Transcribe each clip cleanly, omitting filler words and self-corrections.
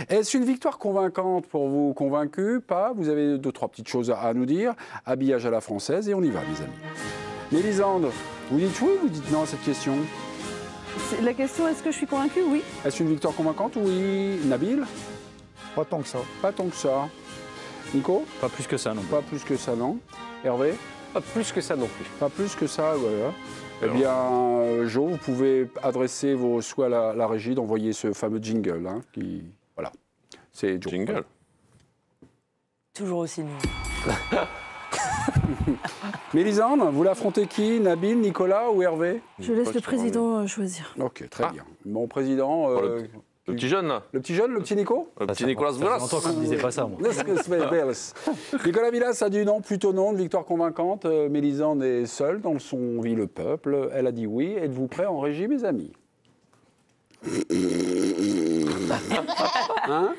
Est-ce une victoire convaincante pour vous? Convaincu? Pas? Vous avez 2-3 petites choses à nous dire. Habillage à la française et on y va, mes amis. Mélisande, vous dites oui ou vous dites non à cette question? La question, est-ce que je suis convaincue? Oui. Est-ce une victoire convaincante? Oui. Nabil? Pas tant que ça. Pas tant que ça. Nico? Pas plus que ça non plus. Pas plus que ça, non. Hervé? Pas plus que ça non plus. Pas plus que ça, voilà. Eh bien, Jo, vous pouvez adresser vos souhaits à la régie d'envoyer ce fameux jingle. Hein, voilà, c'est Jo. Jingle. Toujours aussi nul. Mélisande, vous l'affrontez qui? Nabil, Nicolas ou Hervé? Je laisse le président choisir. Ok, très bien. Bon, président... Le petit jeune, là. Le petit jeune, le petit Nico? Le petit Nicolas Villas. Ça fait longtemps qu'on ne disait pas ça, moi. Nicolas Villas a dit non, plutôt non, une victoire convaincante. Mélisande est seule dans son vie le peuple. Elle a dit oui. Êtes-vous prêts en régie, mes amis? Hein?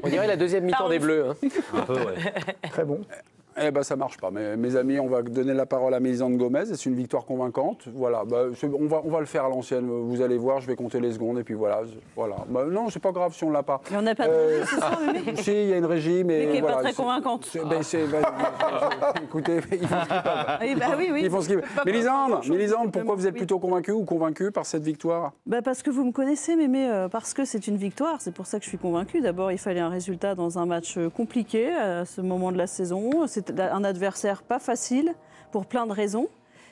On dirait la deuxième mi-temps des Bleus. Hein. Un peu, ouais. Très bon. Eh bien, ça ne marche pas. Mais, mes amis, on va donner la parole à Mélisande Gomez. C'est une victoire convaincante. Voilà. Bah, on va le faire à l'ancienne. Vous allez voir, je vais compter les secondes. Et puis voilà. Bah, non, c'est pas grave si on ne l'a pas. Et on n'a pas de régie ce soir, mais... Si, il y a une régie, mais qui n'est voilà, pas très convaincante. Écoutez, ils font ce qu'ils peuvent. Oui, bah oui, oui. Ils font ce qu'ils peuvent. Mélisande, pourquoi vous êtes plutôt convaincu ou convaincue par cette victoire? Bah parce que vous me connaissez, mais parce que c'est une victoire. C'est pour ça que je suis convaincue. D'abord, il fallait un résultat dans un match compliqué à ce moment de la saison. C'est un adversaire pas facile pour plein de raisons.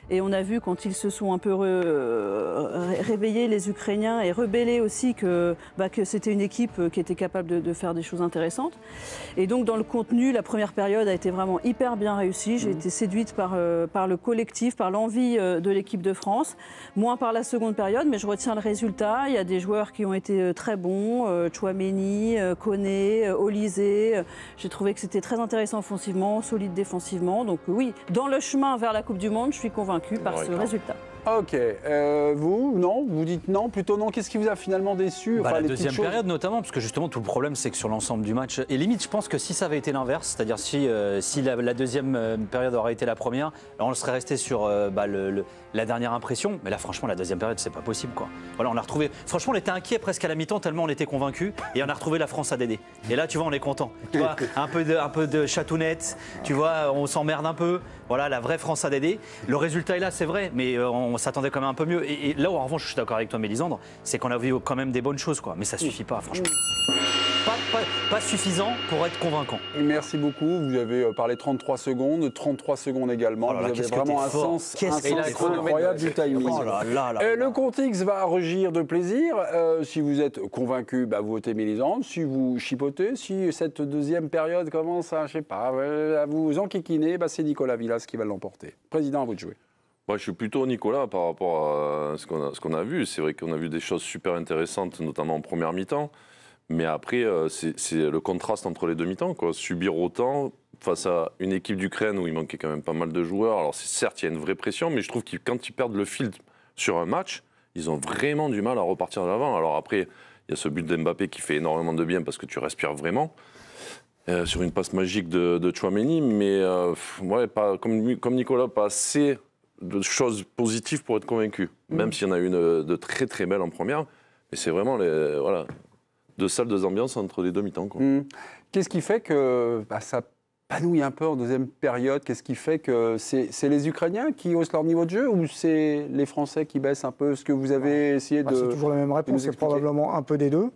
Et on a vu quand ils se sont un peu réveillés, les Ukrainiens, et rebellés aussi, que c'était une équipe qui était capable de faire des choses intéressantes. Et donc dans le contenu, la première période a été vraiment hyper bien réussie. J'ai été séduite par le collectif, par l'envie de l'équipe de France. Moins par la seconde période, mais je retiens le résultat. Il y a des joueurs qui ont été très bons, Tchouaméni, Koné, Olysée. J'ai trouvé que c'était très intéressant offensivement, solide défensivement. Donc oui, dans le chemin vers la Coupe du Monde, je suis convaincue par ce résultat. Ok. Vous, non? Vous dites non, plutôt non. Qu'est-ce qui vous a finalement déçu? La deuxième période notamment, parce que justement tout le problème c'est que sur l'ensemble du match, et limite je pense que si ça avait été l'inverse, c'est-à-dire si la deuxième période aurait été la première, alors on serait resté sur la dernière impression, mais là franchement la deuxième période c'est pas possible quoi. Voilà, on a retrouvé, franchement on était inquiet presque à la mi-temps tellement on était convaincus, et on a retrouvé la France à Dédé. Et là tu vois on est content, tu vois, un peu de chatounette, tu vois, on s'emmerde un peu, voilà la vraie France à Dédé. Le résultat est là c'est vrai, mais on s'attendait quand même un peu mieux. Et là où en revanche je suis d'accord avec toi Mélisandre, c'est qu'on a vu quand même des bonnes choses quoi, mais ça suffit pas franchement. Pas suffisant pour être convaincant. Merci beaucoup. Vous avez parlé 33 secondes également. Oh là là, vous avez vraiment un sens incroyable du timing. Oh là là le compte X va rugir de plaisir. Si vous êtes convaincu, vous votez Mélisande. Si vous chipotez, si cette deuxième période commence à, je sais pas, à vous enquiquiner, c'est Nicolas Villas qui va l'emporter. Président, à vous de jouer. Moi, je suis plutôt Nicolas par rapport à ce qu'on a vu. C'est vrai qu'on a vu des choses super intéressantes, notamment en première mi-temps. Mais après, c'est le contraste entre les deux mi-temps, quoi. Subir autant face à une équipe d'Ukraine où il manquait quand même pas mal de joueurs. Alors certes, il y a une vraie pression, mais je trouve que quand ils perdent le fil sur un match, ils ont vraiment du mal à repartir de l'avant. Alors après, il y a ce but d'Mbappé qui fait énormément de bien parce que tu respires vraiment. Sur une passe magique de Tchouaméni, mais comme Nicolas, pas assez de choses positives pour être convaincu. Même s'il y en a une de très très belle en première, mais c'est vraiment deux salles, deux ambiances entre les deux mi-temps. Qu'est-ce qui fait que ça panouille un peu en deuxième période? Qu'est-ce qui fait que c'est les Ukrainiens qui haussent leur niveau de jeu ou c'est les Français qui baissent un peu? Ce que vous avez essayé de... C'est toujours la même réponse, c'est probablement un peu des deux.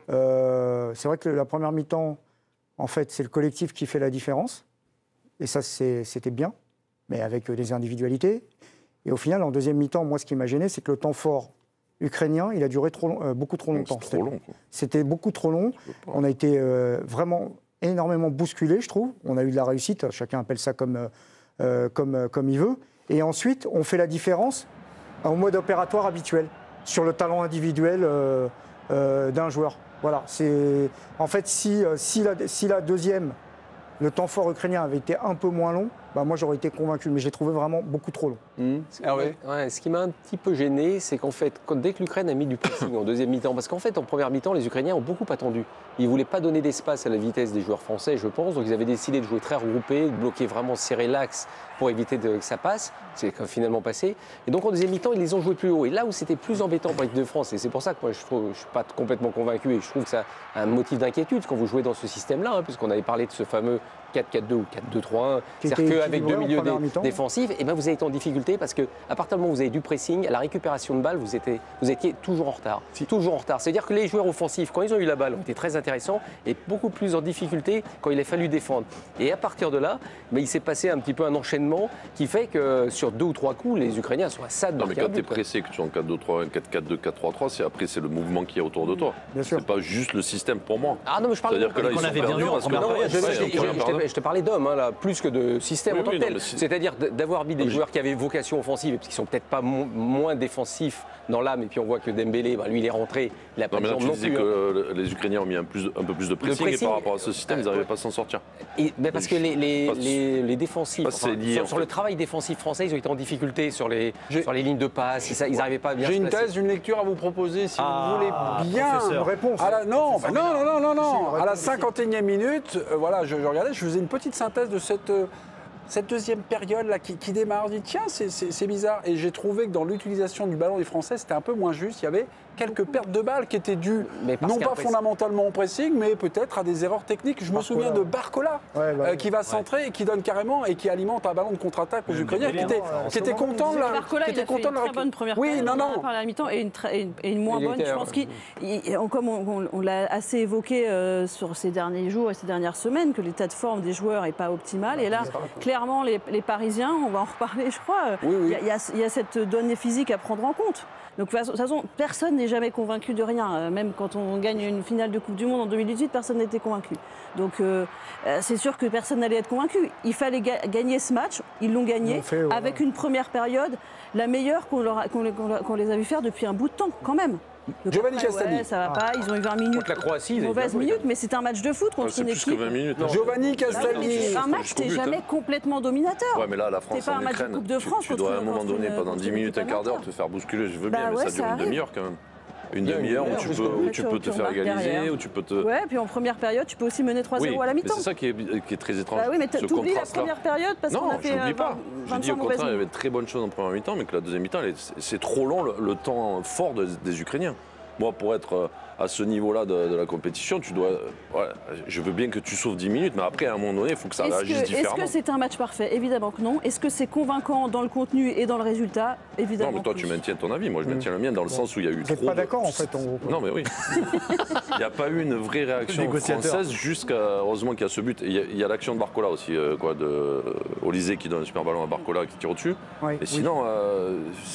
C'est vrai que la première mi-temps, en fait, c'est le collectif qui fait la différence. Et ça, c'était bien, mais avec des individualités. Et au final, en deuxième mi-temps, moi, ce qui m'a gêné, c'est que le temps fort ukrainien, il a duré beaucoup trop longtemps. C'était trop long. C'était beaucoup trop long. On a été vraiment énormément bousculés, je trouve. On a eu de la réussite, chacun appelle ça comme il veut. Et ensuite, on fait la différence au mode opératoire habituel, sur le talent individuel d'un joueur. Voilà. En fait, si la deuxième, le temps fort ukrainien avait été un peu moins long, moi j'aurais été convaincu, mais j'ai trouvé vraiment beaucoup trop long. Hervé. Ouais, ce qui m'a un petit peu gêné, c'est qu'en fait, dès que l'Ukraine a mis du pressing en deuxième mi-temps, parce qu'en fait, en première mi-temps, les Ukrainiens ont beaucoup attendu. Ils ne voulaient pas donner d'espace à la vitesse des joueurs français, je pense, donc ils avaient décidé de jouer très regroupés, de bloquer vraiment serrer l'axe pour éviter que ça passe. C'est finalement passé. Et donc en deuxième mi-temps, ils les ont joués plus haut. Et là où c'était plus embêtant pour l'équipe de France, et c'est pour ça que moi je ne suis pas complètement convaincu, et je trouve que ça a un motif d'inquiétude quand vous jouez dans ce système-là, puisqu'on avait parlé de ce fameux 4-4-2 ou 4-2-3-1, c'est-à-dire qu'avec deux milieux défensifs, et ben vous avez été en difficulté parce qu'à partir du moment où vous avez du pressing, à la récupération de balle, vous étiez toujours en retard. Toujours en retard. C'est-à-dire que les joueurs offensifs, quand ils ont eu la balle, ont été très intéressants et beaucoup plus en difficulté quand il a fallu défendre. Et à partir de là, il s'est passé un petit peu un enchaînement qui fait que sur 2 ou 3 coups, les Ukrainiens sont à ça de Non, mais marquer un quand tu es but, pressé, que tu es en 4-2-3-1, 4-4-2, 4-3-3, c'est le mouvement qu'il y a autour de toi. Bien sûr. C'est pas juste le système pour moi. Ah non, mais je parle C'est-à-dire que là, ils qu'on sont avait bien perdus vu en parce que- première Non, période. je te parlais d'hommes, là, plus que de système Oui, en tant oui, que non, tel. mais si- C'est-à-dire d'avoir mis des joueurs qui avaient vocation offensive, et qui sont peut-être pas moins défensifs dans l'âme, et puis on voit que Dembélé, lui, il est rentré, il a pas Non, de mais là, jambes tu non disais plus. que les Ukrainiens ont mis un peu plus de pressing, pressing, et par rapport à ce système, ils n'arrivaient pas à s'en sortir. Parce que les défensifs, Parce que c'est lié, en sur fait. le travail défensif français, ils ont été en difficulté sur les lignes de passe, ils n'arrivaient pas à bien J'ai se une placer. thèse, une lecture à vous proposer, si vous voulez bien. Une réponse. À la, non, C'est non, non, non, non, non. Si, À la réponse 51e minute, voilà, je regardais, je faisais une petite synthèse de cette deuxième période là qui démarre. Je dis tiens, c'est bizarre. Et j'ai trouvé que dans l'utilisation du ballon des Français, c'était un peu moins juste. Il y avait quelques pertes de balles qui étaient dues, Mais parce non pas qu'après, fondamentalement au pressing, mais peut-être à des erreurs techniques. Je me souviens de Barcola, Ouais, qui va centrer et qui donne carrément et qui alimente un ballon de contre-attaque aux Ukrainiens, qui étaient contents de la. Barcola, il a fait une très bonne première période par la mi-temps et une moins Il bonne. était, Je pense comme on l'a assez évoqué sur ces derniers jours et ces dernières semaines, que l'état de forme des joueurs n'est pas optimal. Et là, clairement, les Parisiens, on va en reparler, je crois, Oui. il y a cette donnée physique à prendre en compte. Donc de toute façon, personne n'est jamais convaincu de rien. Même quand on gagne une finale de Coupe du Monde en 2018, personne n'était convaincu. Donc c'est sûr que personne n'allait être convaincu. Il fallait gagner ce match. Ils l'ont gagné Ils l'ont fait, voilà. avec une première période, la meilleure qu'on les a vu faire depuis un bout de temps, quand même. Donc Giovanni après, Castaldi. Ouais, ça va pas. Ils ont eu 20 minutes. Contre la Croatie, ils avaient Mauvaise bien joué, minute, quand même. mais c'était un match de foot contre C'est une plus que équipe. 20 minutes. hein. Giovanni Ah oui, Castaldi. mais un match, jusqu'au t'es but, jamais hein. complètement dominateur. Ouais, mais là, la France C'est pas en un match de Ukraine, Coupe de France tu dois à un contre moment donné, une- pendant contre 10 une minutes, équipe un quart d'heure, amateur. te faire bousculer, je veux Bah bien, mais ouais, ça ça dure une arrive. demi-heure quand même. Une Bien, demi-heure bien, où tu jusqu'au peux, bout. où tu peux te Tu faire remarques égaliser, derrière. où tu peux te... Ouais, puis en première période, tu peux aussi mener 3-0 Oui, à la mais mi-temps. c'est ça qui est très étrange. Bah oui, mais ce t'oublies la contraste-là. première période parce qu'on Non, a fait j'oublie pas. J'ai dit 25 au mauvaises contraire, il y avait minutes. de très bonnes choses en première mi-temps, mais que la deuxième mi-temps, c'est trop long le temps fort des Ukrainiens. Moi, pour être à ce niveau-là de la compétition, tu dois. Je veux bien que tu sauves 10 minutes, mais après, à un moment donné, il faut que ça réagisse Est-ce différemment. que c'est un match parfait? Évidemment que non. Est-ce que c'est convaincant dans le contenu et dans le résultat? Évidemment. Non, mais toi, que tu oui. maintiens ton avis. Moi, je maintiens le mien dans le sens où il y a eu Vous trop. n'êtes pas d'accord, en fait, en gros. Non, mais oui. Il n'y a pas eu une vraie réaction Négociateur. française jusqu'à. Heureusement qu'il y a ce but. Et il y a l'action de Barcola aussi, de Olysée qui donne un super ballon à Barcola qui tire au-dessus. Oui, Et oui. sinon,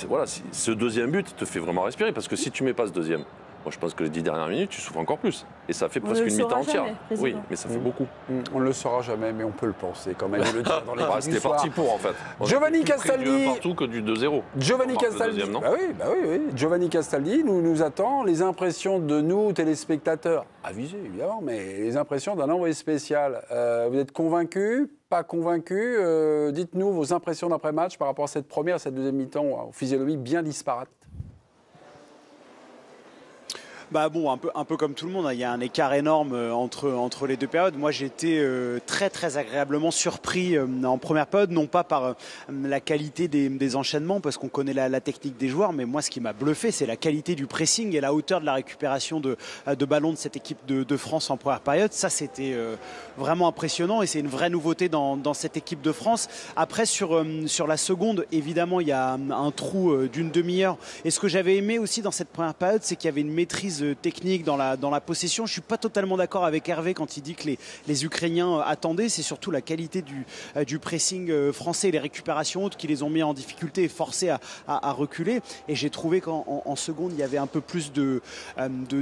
voilà, ce deuxième but te fait vraiment respirer parce que si tu mets pas ce deuxième, moi je pense que les 10 dernières minutes, tu souffres encore plus. Et ça fait On presque ne le une mi-temps saura entière. jamais, président. Oui, mais ça fait beaucoup. On ne le saura jamais, mais on peut le penser quand même. et le dire dans les Ah, coups du c'était soir. parti pour en fait. On Giovanni était plus près du Castaldi. un partout que du 2-0. Giovanni On marque le Castaldi. deuxième, non Bah oui. Giovanni Castaldi nous attend. Les impressions de nous, téléspectateurs, avisés évidemment, mais les impressions d'un envoyé spécial. Vous êtes convaincus? Pas convaincus? Dites-nous vos impressions d'après-match par rapport à cette première, cette deuxième mi-temps, aux physionomies bien disparates. Bah bon, un peu comme tout le monde, il y a un écart énorme entre les deux périodes. Moi, j'ai été très agréablement surpris en première période, non pas par la qualité des enchaînements, parce qu'on connaît la technique des joueurs, mais moi, ce qui m'a bluffé, c'est la qualité du pressing et la hauteur de la récupération de ballons de cette équipe de France en première période. Ça, c'était vraiment impressionnant et c'est une vraie nouveauté dans cette équipe de France. Après, sur la seconde, évidemment, il y a un trou d'une demi-heure. Et ce que j'avais aimé aussi dans cette première période, c'est qu'il y avait une maîtrise technique dans la possession. Je ne suis pas totalement d'accord avec Hervé quand il dit que les Ukrainiens attendaient. C'est surtout la qualité du pressing français et les récupérations hautes qui les ont mis en difficulté et forcés à reculer. Et j'ai trouvé qu'en seconde, il y avait un peu plus de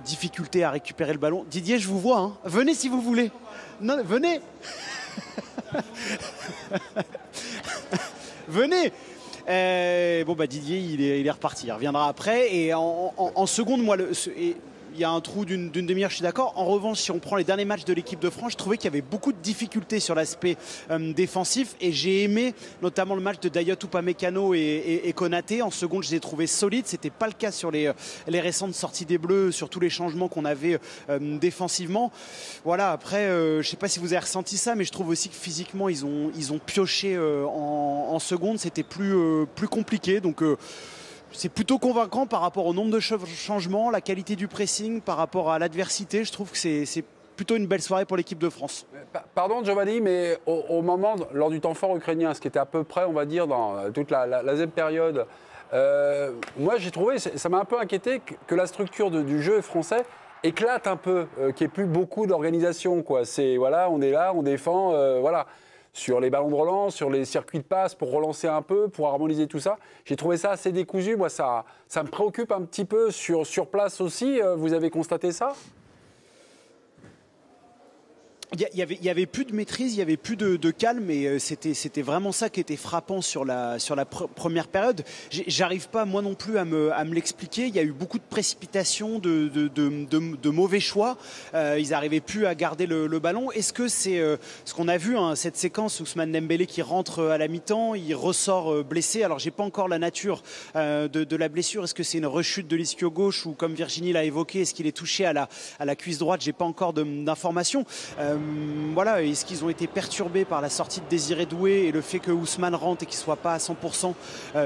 difficulté à récupérer le ballon. Didier, je vous vois. Hein. Venez si vous voulez. Non, venez. Venez. Bon bah Didier il est reparti, il reviendra après et en seconde moi il y a un trou d'une demi-heure, je suis d'accord. En revanche, si on prend les derniers matchs de l'équipe de France, je trouvais qu'il y avait beaucoup de difficultés sur l'aspect défensif et j'ai aimé notamment le match de Dayot Upamecano et Konaté. En seconde, je les ai trouvés solides. C'était pas le cas sur les récentes sorties des Bleus, sur tous les changements qu'on avait défensivement. Voilà, après, je sais pas si vous avez ressenti ça, mais je trouve aussi que physiquement, ils ont pioché en seconde. C'était plus compliqué. Donc, c'est plutôt convaincant par rapport au nombre de changements, la qualité du pressing, par rapport à l'adversité. Je trouve que c'est plutôt une belle soirée pour l'équipe de France. Pardon Giovanni, mais au moment, lors du temps fort ukrainien, ce qui était à peu près, on va dire, dans toute la deuxième période, moi j'ai trouvé, ça m'a un peu inquiété que la structure du jeu français éclate un peu, qu'il n'y ait plus beaucoup d'organisation, quoi. C'est, voilà, on est là, on défend, voilà. Sur les ballons de relance, sur les circuits de passe pour relancer un peu, pour harmoniser tout ça. J'ai trouvé ça assez décousu. Moi, ça me préoccupe un petit peu sur place aussi. Vous avez constaté ça ? Il y avait plus de maîtrise, il y avait plus de calme et c'était vraiment ça qui était frappant sur la première période. J'arrive pas moi non plus à me l'expliquer. Il y a eu beaucoup de précipitations, de mauvais choix. Ils n'arrivaient plus à garder le ballon. Est-ce que c'est ce qu'on a vu, hein, cette séquence Ousmane Dembélé qui rentre à la mi-temps, il ressort blessé. Alors j'ai pas encore la nature de la blessure. Est-ce que c'est une rechute de l'ischio gauche ou comme Virginie l'a évoqué, est-ce qu'il est touché à la cuisse droite? J'ai pas encore d'informations. Voilà, est-ce qu'ils ont été perturbés par la sortie de Désiré Doué et le fait que Ousmane rentre et qu'il ne soit pas à 100%?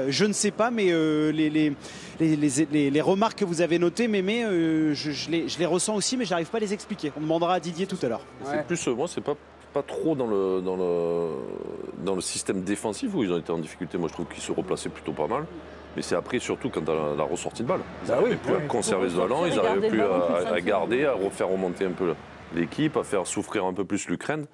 Je ne sais pas, mais les remarques que vous avez notées, Mémé, je les ressens aussi, mais je n'arrive pas à les expliquer. On demandera à Didier tout à l'heure. C'est plus, moi, c'est pas trop dans le système défensif où ils ont été en difficulté. Moi, je trouve qu'ils se replaçaient plutôt pas mal. Mais c'est après, surtout, quand tu as la ressortie de balle. Ils n'arrivaient plus à conserver ce ballon, ils n'arrivaient plus à garder, à refaire remonter un peu l'équipe, à faire souffrir un peu plus l'Ukraine.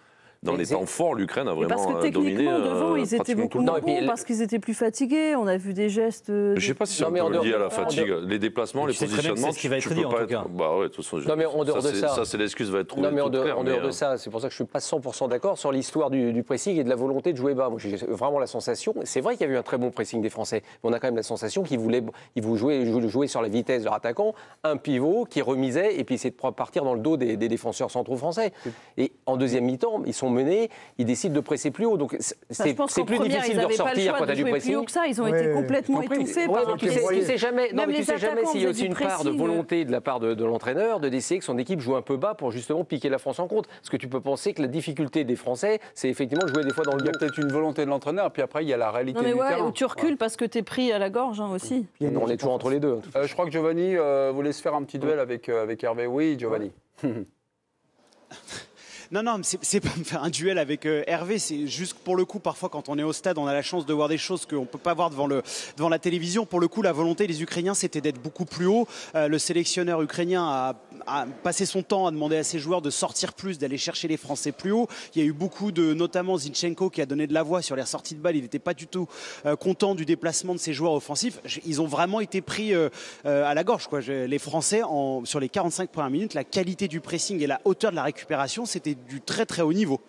Dans les temps forts, l'Ukraine a vraiment dominé. Parce que techniquement, devant, ils étaient beaucoup moins bons parce qu'ils étaient plus fatigués. On a vu des gestes. Je ne sais pas si c'est un peu lié à la fatigue. Les déplacements, les positionnements. C'est ce qui va être dit en tout cas. Bah ouais, de toute façon, non, mais en dehors de ça, c'est l'excuse va être trouvée. Non, mais en dehors de ça, c'est pour ça que je ne suis pas 100% d'accord sur l'histoire du pressing et de la volonté de jouer bas. Moi, j'ai vraiment la sensation. C'est vrai qu'il y a eu un très bon pressing des Français, mais on a quand même la sensation qu'ils voulaient jouer sur la vitesse de leur attaquant, un pivot qui remisait et puis essayer de partir dans le dos des défenseurs centraux français. Et en deuxième mi-temps, ils sont menés. Ils décident de presser plus haut, donc c'est plus difficile de ressortir quand tu as du pressing. Plus haut que ça, ils ont été complètement étouffés par tu sais jamais s'il y a aussi une part de volonté de la part de l'entraîneur de décider que son équipe joue un peu bas pour justement piquer la France en compte. Parce que tu peux penser que la difficulté des Français, c'est effectivement de jouer des fois dans le dos. Il y a peut-être une volonté de l'entraîneur, puis après il y a la réalité du terrain. Ou tu recules parce que tu es pris à la gorge aussi. On est toujours entre les deux. Je crois que Giovanni voulait se faire un petit duel avec Hervé. Oui, Giovanni. Non, c'est pas me faire un duel avec Hervé, c'est juste pour le coup, parfois quand on est au stade, on a la chance de voir des choses qu'on ne peut pas voir devant la télévision. Pour le coup, la volonté des Ukrainiens, c'était d'être beaucoup plus haut. Le sélectionneur ukrainien a passé son temps à demander à ses joueurs de sortir plus, d'aller chercher les Français plus haut. Il y a eu beaucoup notamment Zinchenko qui a donné de la voix sur les sorties de balles. Il n'était pas du tout content du déplacement de ses joueurs offensifs. Ils ont vraiment été pris à la gorge, quoi. Les Français, sur les 45 premières minutes, la qualité du pressing et la hauteur de la récupération, c'était du très très haut niveau.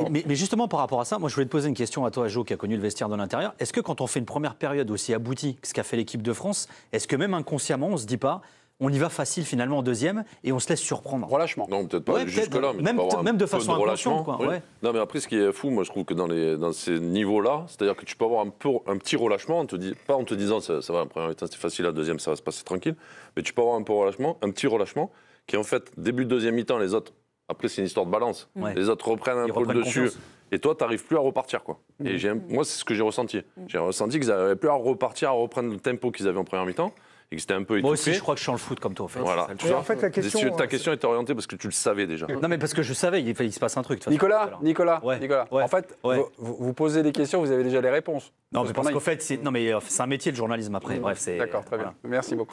Mais justement par rapport à ça, moi je voulais te poser une question à toi, Jo, qui a connu le vestiaire de l'intérieur. Est-ce que quand on fait une première période aussi aboutie que ce qu'a fait l'équipe de France, est-ce que même inconsciemment on se dit pas on y va facile finalement en deuxième et on se laisse surprendre? Relâchement. Non, peut-être pas jusque-là, mais même de façon inconsciente, quoi. Oui. Ouais. Non, mais après, ce qui est fou, moi, je trouve que dans ces niveaux-là, c'est-à-dire que tu peux avoir un petit relâchement, pas en te disant ça va, la première mi-temps c'était facile, la deuxième ça va se passer tranquille, mais tu peux avoir un petit relâchement, qui en fait, début de deuxième mi-temps, les autres, après c'est une histoire de balance, les autres reprennent un peu le dessus, et toi, tu n'arrives plus à repartir, quoi. Et moi, c'est ce que j'ai ressenti. J'ai ressenti qu'ils n'arrivaient plus à repartir, à reprendre le tempo qu'ils avaient en première mi-temps. Et que c'était un peu étouffé. Moi aussi, je crois que je suis en le foot comme toi, en fait. Voilà. En fait, la question, ta question était orientée parce que tu le savais déjà. Non, mais parce que je savais, il se passe un truc. Nicolas. Ouais. En fait, vous posez des questions, vous avez déjà les réponses. Non, mais parce qu'en fait, c'est un métier, le journalisme, après. Bref, c'est... D'accord, très bien. Merci beaucoup.